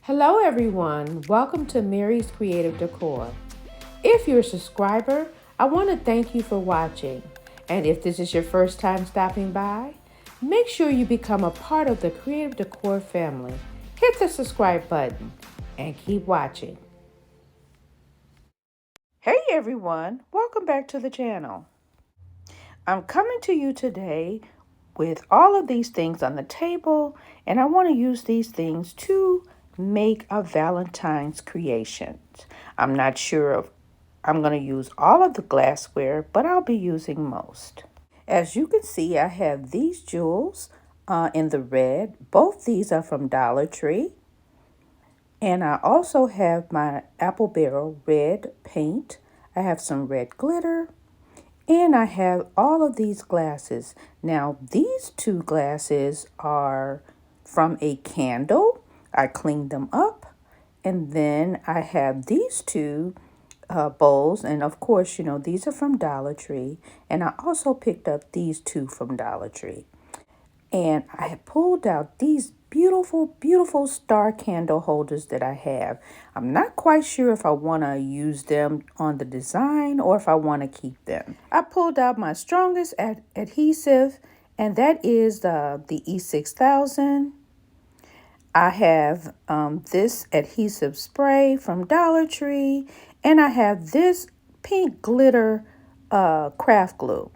Hello everyone, welcome to Mary's Creative Decor. If you're a subscriber, I want to thank you for watching. And if this is your first time stopping by, make sure you become a part of the Creative Decor family. Hit the subscribe button and keep watching. Hey everyone, welcome back to the channel. I'm coming to you today with all of these things on the table, and I want to use these things to make a Valentine's creation. I'm not sure if I'm going to use all of the glassware, but I'll be using most. As you can see, I have these jewels in the red. Both these are from Dollar Tree. And I also have my apple barrel red paint. I have some red glitter. And I have all of these glasses. Now, these two glasses are from a candle. I cleaned them up. And then I have these two bowls. And of course, these are from Dollar Tree. And I also picked up these two from Dollar Tree. And I have pulled out these beautiful star candle holders that I have. I'm not quite sure if I want to use them on the design or if I want to keep them. I pulled out my strongest adhesive, and that is the E6000. I have this adhesive spray from Dollar Tree, and I have this pink glitter craft glue.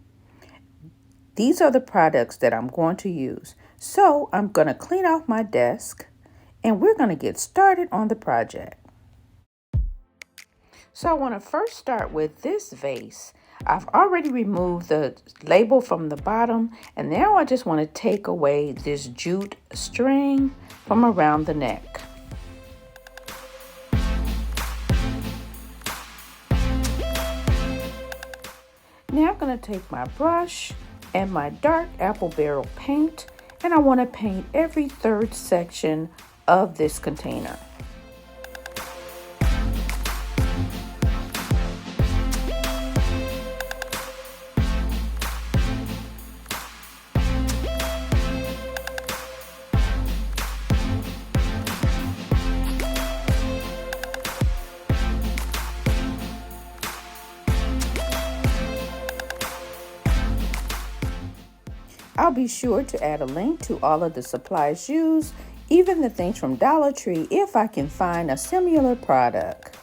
These are the products that I'm going to use. So I'm going to clean off my desk and we're going to get started on the project. So I want to first start with this vase. I've already removed the label from the bottom, and now I just want to take away this jute string from around the neck. Now I'm going to take my brush and my dark apple barrel paint, and I want to paint every third section of this container. I'll be sure to add a link to all of the supplies used, even the things from Dollar Tree, if I can find a similar product.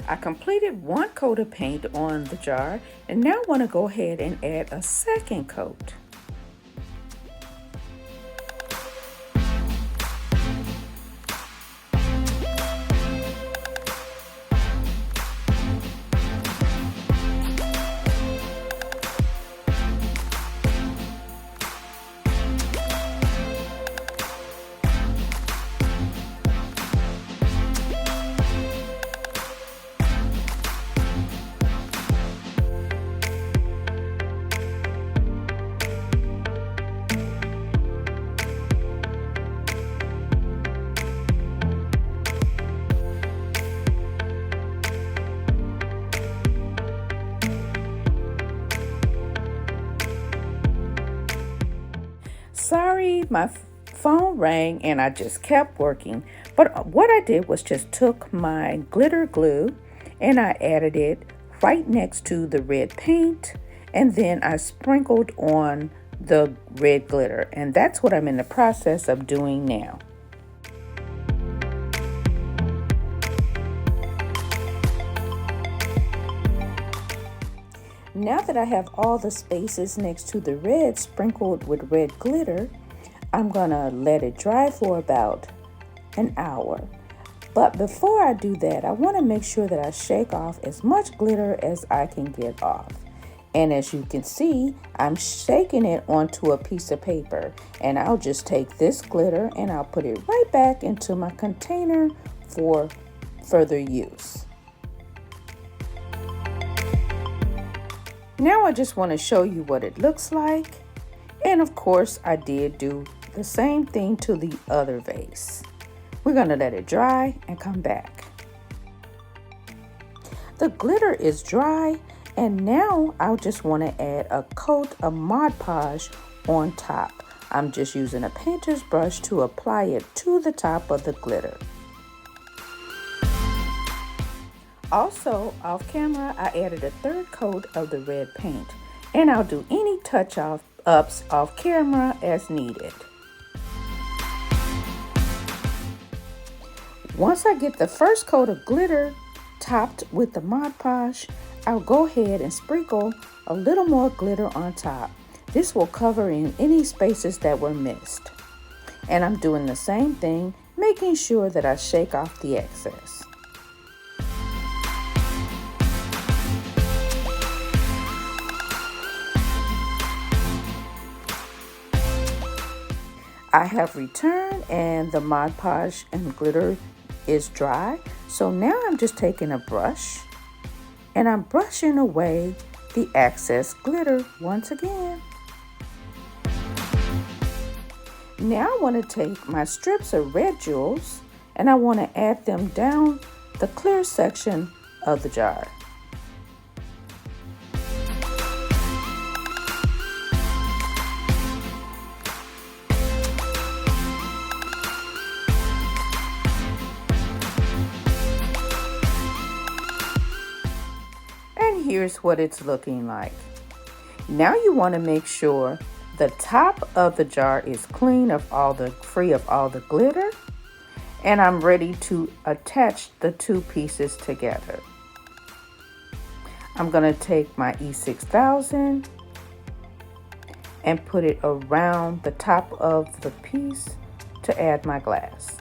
I completed one coat of paint on the jar, and now I want to go ahead and add a second coat. Sorry, my phone rang and I just kept working. But what I did was just took my glitter glue and I added it right next to the red paint, and then I sprinkled on the red glitter, and that's what I'm in the process of doing now. Now that I have all the spaces next to the red sprinkled with red glitter, I'm gonna let it dry for about an hour. But before I do that, I wanna make sure that I shake off as much glitter as I can get off. And as you can see, I'm shaking it onto a piece of paper, and I'll just take this glitter and I'll put it right back into my container for further use. Now I just want to show you what it looks like. And of course, I did do the same thing to the other vase. We're going to let it dry and come back. The glitter is dry, And now I'll just want to add a coat of Mod Podge on top. I'm just using a painter's brush to apply it to the top of the glitter. Also, off camera, I added a third coat of the red paint, and I'll do any touch-ups off camera as needed. Once I get the first coat of glitter topped with the Mod Podge, I'll go ahead and sprinkle a little more glitter on top. This will cover in any spaces that were missed. And I'm doing the same thing, making sure that I shake off the excess. I have returned and the Mod Podge and glitter is dry. So now I'm just taking a brush and I'm brushing away the excess glitter once again. Now I want to take my strips of red jewels and I want to add them down the clear section of the jar. Here's what it's looking like. Now you want to make sure the top of the jar is clean of free of all the glitter, and I'm ready to attach the two pieces together. I'm going to take my E6000 and put it around the top of the piece to add my glass.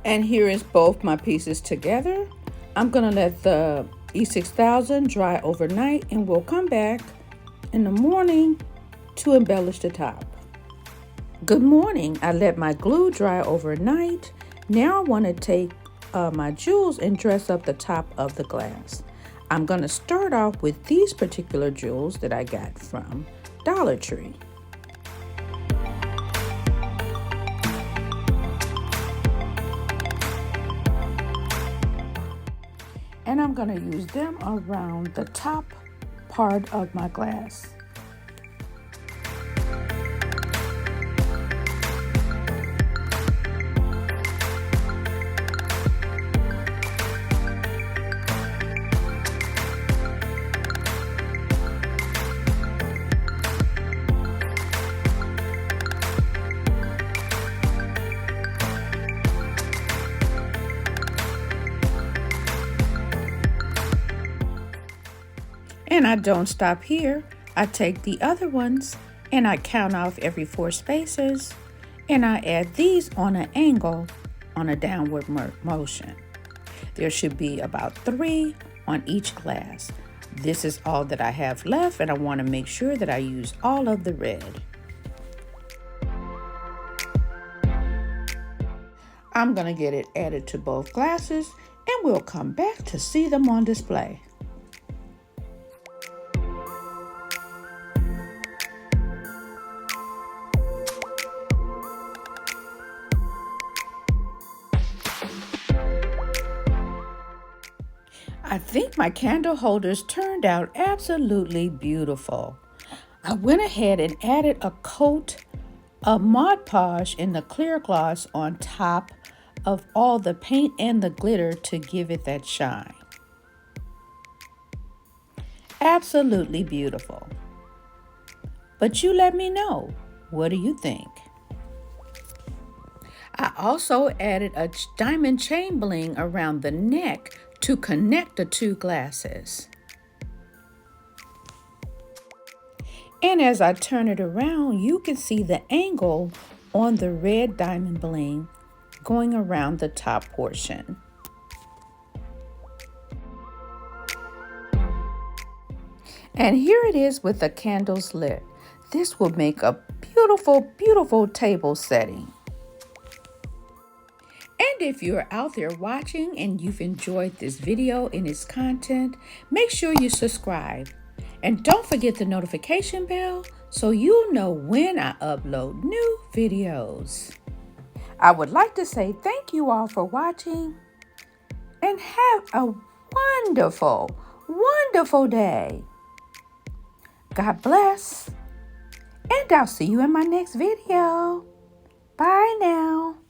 And here is both my pieces together. I'm gonna let the E6000 dry overnight and we'll come back in the morning to embellish the top. Good morning, I let my glue dry overnight. Now I wanna take my jewels and dress up the top of the glass. I'm gonna start off with these particular jewels that I got from Dollar Tree. And I'm going to use them around the top part of my glass. And I don't stop here. I take the other ones and I count off every 4 spaces and I add these on an angle on a downward motion. There should be about 3 on each glass. This is all that I have left and I want to make sure that I use all of the red. I'm going to get it added to both glasses and we'll come back to see them on display. I think my candle holders turned out absolutely beautiful. I went ahead and added a coat of Mod Podge in the clear gloss on top of all the paint and the glitter to give it that shine. Absolutely beautiful. But you let me know, what do you think? I also added a diamond chain bling around the neck to connect the 2 glasses. And as I turn it around, you can see the angle on the red diamond bling going around the top portion. And here it is with the candles lit. This will make a beautiful, beautiful table setting. And if you're out there watching and you've enjoyed this video and its content, make sure you subscribe. And don't forget the notification bell so you'll know when I upload new videos. I would like to say thank you all for watching and have a wonderful, wonderful day. God bless, and I'll see you in my next video. Bye now.